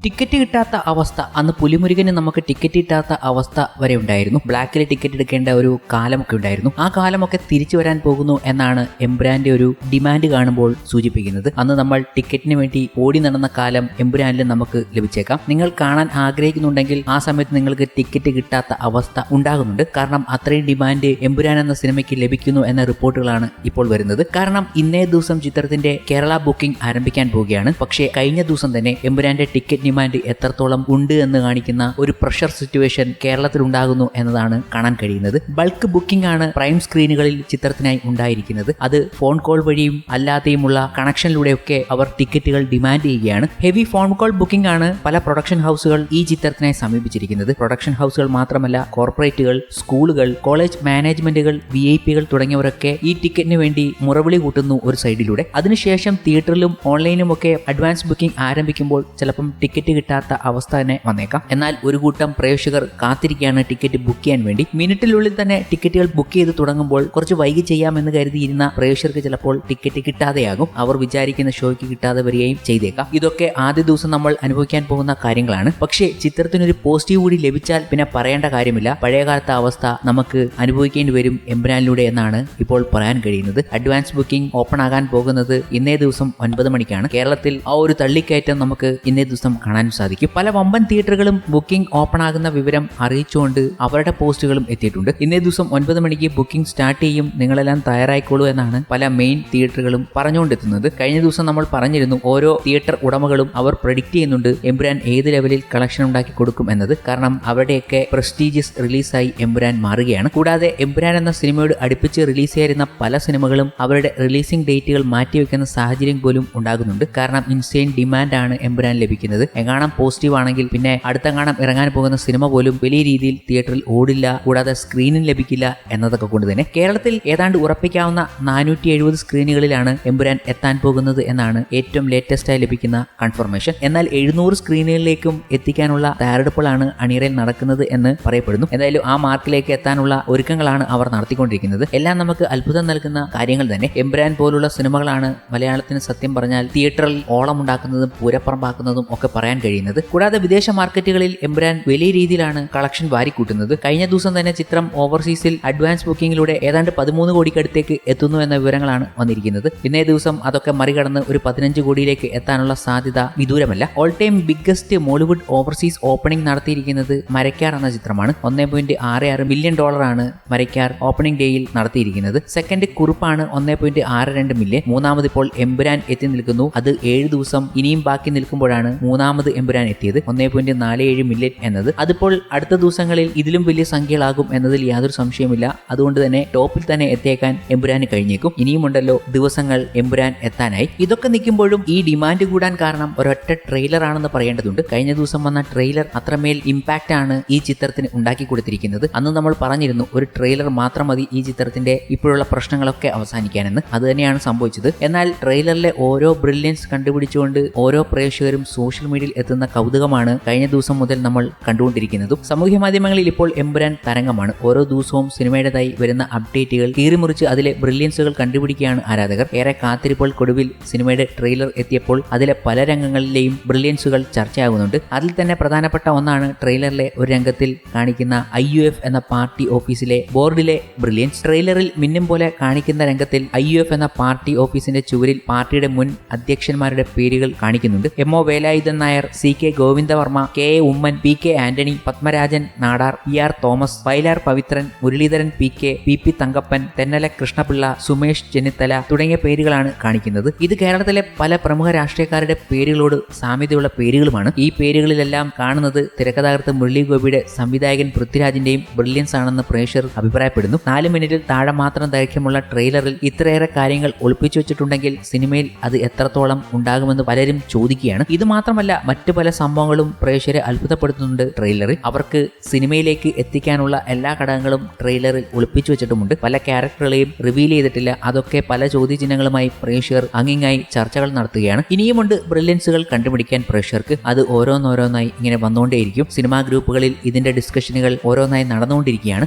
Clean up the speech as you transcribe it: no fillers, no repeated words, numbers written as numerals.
Ticket കിട്ടാത്ത അവസ്ഥ, അന്ന് പുലിമുരുകന് നമുക്ക് ടിക്കറ്റ് കിട്ടാത്ത അവസ്ഥ വരെ ഉണ്ടായിരുന്നു. ബ്ലാക്കിൽ ടിക്കറ്റ് എടുക്കേണ്ട ഒരു കാലമൊക്കെ ഉണ്ടായിരുന്നു. ആ കാലമൊക്കെ തിരിച്ചു വരാൻ പോകുന്നു എന്നാണ് എമ്പുരാന്റെ ഒരു ഡിമാൻഡ് കാണുമ്പോൾ സൂചിപ്പിക്കുന്നത്. അന്ന് നമ്മൾ ടിക്കറ്റിന് വേണ്ടി ഓടി നടന്ന കാലം എമ്പുരാനിൽ നമുക്ക് ലഭിച്ചേക്കാം. നിങ്ങൾ കാണാൻ ആഗ്രഹിക്കുന്നുണ്ടെങ്കിൽ ആ സമയത്ത് നിങ്ങൾക്ക് ടിക്കറ്റ് കിട്ടാത്ത അവസ്ഥ ഉണ്ടാകുന്നുണ്ട്. കാരണം അത്രയും ഡിമാൻഡ് എമ്പുരാൻ എന്ന സിനിമയ്ക്ക് ലഭിക്കുന്നു എന്ന റിപ്പോർട്ടുകളാണ് ഇപ്പോൾ വരുന്നത്. കാരണം ഇന്നേ ദിവസം ചിത്രത്തിന്റെ കേരള ബുക്കിംഗ് ആരംഭിക്കാൻ പോവുകയാണ്. പക്ഷേ കഴിഞ്ഞ ദിവസം തന്നെ എമ്പുരാന്റെ ടിക്കറ്റ് ഡിമാൻഡ് എത്രത്തോളം ഉണ്ട് എന്ന് കാണിക്കുന്ന ഒരു പ്രഷർ സിറ്റുവേഷൻ കേരളത്തിൽ ഉണ്ടാകുന്നു എന്നതാണ് കാണാൻ കഴിയുന്നത്. ബൾക്ക് ബുക്കിംഗ് ആണ് പ്രൈം സ്ക്രീനുകളിൽ ചിത്രത്തിനായി ഉണ്ടായിരിക്കുന്നത്. അത് ഫോൺ കോൾ വഴിയും അല്ലാതെയുമുള്ള കണക്ഷനിലൂടെയൊക്കെ അവർ ടിക്കറ്റുകൾ ഡിമാൻഡ് ചെയ്യുകയാണ്. ഹെവി ഫോൺ കോൾ ബുക്കിംഗ് ആണ് പല പ്രൊഡക്ഷൻ ഹൗസുകൾ ഈ ചിത്രത്തിനായി സമീപിച്ചിരിക്കുന്നത്. പ്രൊഡക്ഷൻ ഹൗസുകൾ മാത്രമല്ല, കോർപ്പറേറ്റുകൾ, സ്കൂളുകൾ, കോളേജ് മാനേജ്മെന്റുകൾ, VIP-കൾ തുടങ്ങിയവരൊക്കെ ഈ ടിക്കറ്റിന് വേണ്ടി മുറവിളി കൂട്ടുന്നു ഒരു സൈഡിലൂടെ. അതിനുശേഷം തിയേറ്ററിലും ഓൺലൈനിലും ഒക്കെ അഡ്വാൻസ് ബുക്കിംഗ് ആരംഭിക്കുമ്പോൾ ചിലപ്പം ടിക്കറ്റ് കിട്ടാത്ത അവസ്ഥ തന്നെ വന്നേക്കാം. എന്നാൽ ഒരു കൂട്ടം പ്രേക്ഷകർ കാത്തിരിക്കുകയാണ് ടിക്കറ്റ് ബുക്ക് ചെയ്യാൻ വേണ്ടി. മിനിറ്റിനുള്ളിൽ തന്നെ ടിക്കറ്റുകൾ ബുക്ക് ചെയ്ത് തുടങ്ങുമ്പോൾ കുറച്ച് വൈകി ചെയ്യാമെന്ന് കരുതിയിരുന്ന പ്രേക്ഷകർക്ക് ചിലപ്പോൾ ടിക്കറ്റ് കിട്ടാതെയാകും. അവർ വിചാരിക്കുന്ന ഷോയ്ക്ക് കിട്ടാതെ വരികയും ചെയ്തേക്കാം. ഇതൊക്കെ ആദ്യ ദിവസം നമ്മൾ അനുഭവിക്കാൻ പോകുന്ന കാര്യങ്ങളാണ്. പക്ഷേ ചിത്രത്തിനൊരു പോസിറ്റീവ് കൂടി ലഭിച്ചാൽ പിന്നെ പറയേണ്ട കാര്യമില്ല. പഴയകാലത്തെ അവസ്ഥ നമുക്ക് അനുഭവിക്കേണ്ടി വരും എമ്പുരാനിലൂടെ എന്നാണ് ഇപ്പോൾ പറയാൻ കഴിയുന്നത്. അഡ്വാൻസ് ബുക്കിംഗ് ഓപ്പൺ ആകാൻ പോകുന്നത് ഇന്നേ ദിവസം 9 മണിക്കാണ്. കേരളത്തിൽ ആ ഒരു തള്ളിക്കയറ്റം നമുക്ക് ഇന്നേ ദിവസം കാണാൻ സാധിക്കും. പല വമ്പൻ തിയേറ്ററുകളും ബുക്കിംഗ് ഓപ്പൺ ആകുന്ന വിവരം അറിയിച്ചുകൊണ്ട് അവരുടെ പോസ്റ്റുകളും എത്തിയിട്ടുണ്ട്. ഇന്നേ ദിവസം 9 മണിക്ക് ബുക്കിംഗ് സ്റ്റാർട്ട് ചെയ്യും, നിങ്ങളെല്ലാം തയ്യാറായിക്കോളൂ എന്നാണ് പല മെയിൻ തിയേറ്ററുകളും പറഞ്ഞുകൊണ്ടെത്തുന്നത്. കഴിഞ്ഞ ദിവസം നമ്മൾ പറഞ്ഞിരുന്നു, ഓരോ തിയേറ്റർ ഉടമകളും അവർ പ്രെഡിക്റ്റ് ചെയ്യുന്നുണ്ട് എമ്പുരാൻ ഏത് ലെവലിൽ കളക്ഷൻ ഉണ്ടാക്കി കൊടുക്കും എന്നത്. കാരണം അവരുടെയൊക്കെ പ്രസ്റ്റീജിയസ് റിലീസായി എമ്പുരാൻ മാറുകയാണ്. കൂടാതെ എമ്പുരാൻ എന്ന സിനിമയോട് അടുപ്പിച്ച് റിലീസ് ചെയ്യുന്ന പല സിനിമകളും അവരുടെ റിലീസിംഗ് ഡേറ്റുകൾ മാറ്റിവെക്കുന്ന സാഹചര്യം പോലും ഉണ്ടാകുന്നുണ്ട്. കാരണം ഇൻസെയിൻ ഡിമാൻഡാണ് എമ്പുരാൻ ലഭിക്കുന്നത്. എങ്ങാണം പോസിറ്റീവ് ആണെങ്കിൽ പിന്നെ അടുത്തെങ്ങാണം ഇറങ്ങാൻ പോകുന്ന സിനിമ പോലും വലിയ രീതിയിൽ തിയേറ്ററിൽ ഓടില്ല, കൂടാതെ സ്ക്രീനിൽ ലഭിക്കില്ല എന്നതൊക്കെ കൊണ്ട് തന്നെ കേരളത്തിൽ ഏതാണ്ട് ഉറപ്പിക്കാവുന്ന 470 സ്ക്രീനുകളിലാണ് എമ്പുരാൻ എത്താൻ പോകുന്നത് എന്നാണ് ഏറ്റവും ലേറ്റസ്റ്റ് ആയി ലഭിക്കുന്ന കൺഫർമേഷൻ. എന്നാൽ 700 സ്ക്രീനുകളിലേക്കും എത്തിക്കാനുള്ള തയ്യാറെടുപ്പുകളാണ് അണിയറയിൽ നടക്കുന്നത് എന്ന് പറയപ്പെടുന്നു. എന്തായാലും ആ മാർക്കിലേക്ക് എത്താനുള്ള ഒരുക്കങ്ങളാണ് അവർ നടത്തിക്കൊണ്ടിരിക്കുന്നത്. എല്ലാം നമുക്ക് അത്ഭുതം നൽകുന്ന കാര്യങ്ങൾ തന്നെ. എമ്പുരാൻ പോലുള്ള സിനിമകളാണ് മലയാളത്തിന് സത്യം പറഞ്ഞാൽ തിയേറ്ററിൽ ഓളമുണ്ടാക്കുന്നതും പൂരപ്പറമ്പാക്കുന്നതും ഒക്കെ പറയാൻ കഴിയുന്നത്. കൂടാതെ വിദേശ മാർക്കറ്റുകളിൽ എമ്പുരാൻ വലിയ രീതിയിലാണ് കളക്ഷൻ വാരിക്കൂട്ടുന്നത്. കഴിഞ്ഞ ദിവസം തന്നെ ചിത്രം ഓവർസീസിൽ അഡ്വാൻസ് ബുക്കിംഗിലൂടെ ഏതാണ്ട് 13 കോടിക്കടുത്തേക്ക് എത്തുന്നു എന്ന വിവരങ്ങളാണ് വന്നിരിക്കുന്നത്. ഇന്നേ ദിവസം അതൊക്കെ മറികടന്ന് ഒരു 15 കോടിയിലേക്ക് എത്താനുള്ള സാധ്യത വിദൂരമല്ല. All time biggest Mollywood overseas opening നടത്തിയിരിക്കുന്നത് മരയ്ക്കാർ എന്ന ചിത്രമാണ്. $1.66 മില്യൺ മരയ്ക്കാർ ഓപ്പണിംഗ് ഡേയിൽ നടത്തിയിരിക്കുന്നത്. സെക്കൻഡ് കുറുപ്പാണ് 1.62 മില്യൺ. മൂന്നാമത് ഇപ്പോൾ എമ്പുരാൻ എത്തി നിൽക്കുന്നു. അത് 7 ദിവസം ഇനിയും ബാക്കി നിൽക്കുമ്പോഴാണ് മൂന്നാമത് എമ്പുരാൻ എത്തിയത്. 1.47 മില്യൺ എന്നത്. അതിപ്പോൾ അടുത്ത ദിവസങ്ങളിൽ ഇതിലും വലിയ സംഖ്യകളാകും എന്നതിൽ യാതൊരു സംശയമില്ല. അതുകൊണ്ട് തന്നെ ടോപ്പിൽ തന്നെ എത്തിയേക്കാൻ എമ്പുരാന് കഴിഞ്ഞേക്കും. ഇനിയുമുണ്ടല്ലോ ദിവസങ്ങൾ എമ്പുരാൻ എത്താനായി. ഇതൊക്കെ നിൽക്കുമ്പോഴും ഈ ഡിമാൻഡ് കൂടാൻ കാരണം ഒരൊറ്റ ട്രെയിലർ ആണെന്ന് പറയേണ്ടതുണ്ട്. കഴിഞ്ഞ ദിവസം വന്ന ട്രെയിലർ അത്രമേൽ ഇമ്പാക്റ്റ് ആണ് ഈ ചിത്രത്തിന് ഉണ്ടാക്കി കൊടുത്തിരിക്കുന്നത്. അന്ന് നമ്മൾ പറഞ്ഞിരുന്നു, ഒരു ട്രെയിലർ മാത്രം മതി ഈ ചിത്രത്തിന്റെ ഇപ്പോഴുള്ള പ്രശ്നങ്ങളൊക്കെ അവസാനിക്കാനെന്ന്. അത് തന്നെയാണ് സംഭവിച്ചത്. എന്നാൽ ട്രെയിലറിലെ ഓരോ ബ്രില്യൻസ് കണ്ടുപിടിച്ചുകൊണ്ട് ഓരോ പ്രേക്ഷകരും സോഷ്യൽ മീഡിയയിൽ എത്തുന്ന കൗതുകമാണ് കഴിഞ്ഞ ദിവസം മുതൽ നമ്മൾ കണ്ടുകൊണ്ടിരിക്കുന്നതും. സാമൂഹ്യ മാധ്യമങ്ങളിൽ ഇപ്പോൾ എമ്പുരാൻ തരംഗമാണ്. ഓരോ ദിവസവും സിനിമയുടേതായി വരുന്ന അപ്ഡേറ്റുകൾ കീറിമുറിച്ച് അതിലെ ബ്രില്യൻസുകൾ കണ്ടുപിടിക്കുകയാണ് ആരാധകർ. ഏറെ കാത്തിരിപ്പുകൾക്കൊടുവിൽ സിനിമയുടെ ട്രെയിലർ എത്തിയപ്പോൾ അതിലെ പല രംഗങ്ങളിലെയും ബ്രില്യൻസുകൾ ചർച്ചയാകുന്നുണ്ട്. അതിൽ തന്നെ പ്രധാനപ്പെട്ട ഒന്നാണ് ട്രെയിലറിലെ ഒരു രംഗത്തിൽ കാണിക്കുന്ന IUF എന്ന പാർട്ടി ഓഫീസിലെ ബോർഡിലെ ബ്രില്യൻസ്. ട്രെയിലറിൽ മിന്നും പോലെ കാണിക്കുന്ന രംഗത്തിൽ IUF എന്ന പാർട്ടി ഓഫീസിന്റെ ചുവരിൽ പാർട്ടിയുടെ മുൻ അധ്യക്ഷന്മാരുടെ പേരുകൾ കാണിക്കുന്നുണ്ട്. MO Velayudhan Nair, CK Govindavarma, KA Oommen, PK Antony, Padmarajan Nadar, PR Thomas, Vayalar Pavithran, Muraleedharan PK, PP Thankappan, Thennala Krishnapillai, Sumesh Chennithala തുടങ്ങിയ പേരുകളാണ് കാണിക്കുന്നത്. ഇത് കേരളത്തിലെ പല പ്രമുഖ രാഷ്ട്രീയക്കാരുടെ പേരുകളോട് സാമ്യതയുള്ള പേരുകളുമാണ്. ഈ പേരുകളിലെല്ലാം കാണുന്നത് തിരക്കഥാകൃത്ത് മുരളി ഗോപിയുടെ സംവിധായകൻ പൃഥ്വിരാജിന്റെയും ബ്രില്യൻസ് ആണെന്ന് പ്രേക്ഷകർ അഭിപ്രായപ്പെടുന്നു. 4 മിനിറ്റിൽ താഴെ മാത്രം ദൈർഘ്യമുള്ള ട്രെയിലറിൽ ഇത്രയേറെ കാര്യങ്ങൾ ഒളിപ്പിച്ചു വെച്ചിട്ടുണ്ടെങ്കിൽ സിനിമയിൽ അത് എത്രത്തോളം ഉണ്ടാകുമെന്ന് പലരും ചോദിക്കുകയാണ്. ഇത് മാത്രമല്ല, മറ്റു പല സംഭവങ്ങളും പ്രേക്ഷകരെ അത്ഭുതപ്പെടുത്തുന്നുണ്ട് ട്രെയിലറിൽ. അവർക്ക് സിനിമയിലേക്ക് എത്തിക്കാനുള്ള എല്ലാ ഘടകങ്ങളും ട്രെയിലറിൽ ഒളിപ്പിച്ചു വെച്ചിട്ടുമുണ്ട്. പല ക്യാരക്ടറുകളെയും റിവീൽ ചെയ്തിട്ടില്ല. അതൊക്കെ പല ചോദ്യചിഹ്നങ്ങളുമായി പ്രേക്ഷകർ അങ്ങിങ്ങായി ചർച്ചകൾ നടത്തുകയാണ്. ഇനിയുമുണ്ട് ബ്രില്യൻസുകൾ കണ്ടുപിടിക്കാൻ പ്രേക്ഷകർക്ക്. അത് ഓരോന്നോരോന്നായി ഇങ്ങനെ വന്നുകൊണ്ടേയിരിക്കും. സിനിമാ ഗ്രൂപ്പുകളിൽ ഇതിന്റെ ഡിസ്കഷനുകൾ ഓരോന്നായി നടന്നുകൊണ്ടിരിക്കുകയാണ്.